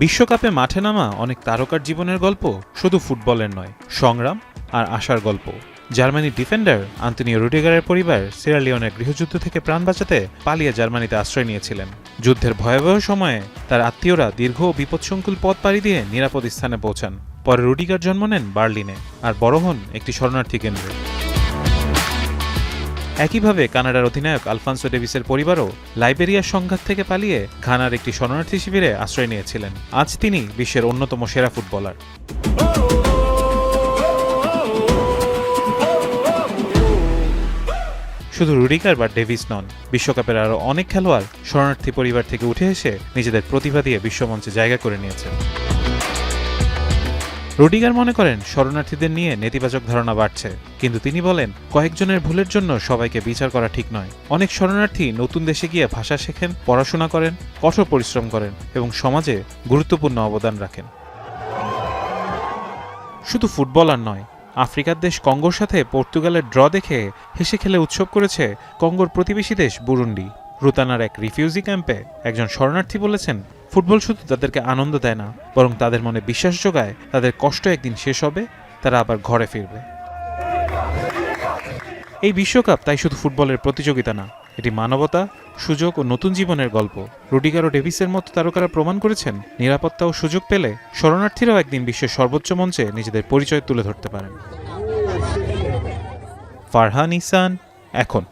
বিশ্বকাপে মাঠে নামা অনেক তারকার জীবনের গল্প শুধু ফুটবলের নয়, সংগ্রাম আর আশার গল্প। জার্মানির ডিফেন্ডার আন্তোনিও রুডিগারের পরিবার সিয়েরা গৃহযুদ্ধ থেকে প্রাণ বাঁচাতে পালিয়ে জার্মানিতে আশ্রয় নিয়েছিলেন। যুদ্ধের ভয়াবহ সময়ে তার আত্মীয়রা দীর্ঘ ও বিপদসংকুল পথ পাড়ি দিয়ে নিরাপদ স্থানে পৌঁছান। পরে রুডিগার জন্ম নেন বার্লিনে আর বড় হন একটি শরণার্থী কেন্দ্রে। একইভাবে কানাডার অধিনায়ক আলফান্সো ডেভিসের পরিবারও লাইবেরিয়ার সংঘাত থেকে পালিয়ে ঘানার একটি শরণার্থী শিবিরে আশ্রয় নিয়েছিলেন। আজ তিনি বিশ্বের অন্যতম সেরা ফুটবলার। শুধু রুডিগার বা ডেভিস নন, বিশ্বকাপের আরও অনেক খেলোয়াড় শরণার্থী পরিবার থেকে উঠে এসে নিজেদের প্রতিভা দিয়ে বিশ্বমঞ্চে জায়গা করে নিয়েছেন। রুডিগার মনে করেন শরণার্থীদের নিয়ে নেতিবাচক ধারণা বাড়ছে, কিন্তু তিনি বলেন কয়েকজনের ভুলের জন্য সবাইকে বিচার করা ঠিক নয়। অনেক শরণার্থী নতুন দেশে গিয়ে ভাষা শেখেন, পড়াশোনা করেন, কঠোর পরিশ্রম করেন এবং সমাজে গুরুত্বপূর্ণ অবদান রাখেন। শুধু ফুটবলার নয়, আফ্রিকার দেশ কঙ্গোর সাথে পর্তুগালের ড্র দেখে হেসে খেলে উৎসব করেছে কঙ্গোর প্রতিবেশী দেশ বুরুন্ডি। রুতানার এক রিফিউজি ক্যাম্পে একজন শরণার্থী বলেছেন, ফুটবল শুধু তাদেরকে আনন্দ দেয় না, বরং তাদের মনে বিশ্বাস যোগায় তাদের কষ্ট একদিন শেষ হবে, তারা আবার ঘরে ফিরবে। এই বিশ্বকাপ তাই শুধু ফুটবলের প্রতিযোগিতা না, এটি মানবতা, সুযোগ ও নতুন জীবনের গল্প। রুডিগার ও ডেভিসের মতো তারকারা প্রমাণ করেছেন নিরাপত্তা ও সুযোগ পেলে শরণার্থীরাও একদিন বিশ্বের সর্বোচ্চ মঞ্চে নিজেদের পরিচয় তুলে ধরতে পারেন। ফারহান ইহসান, এখন।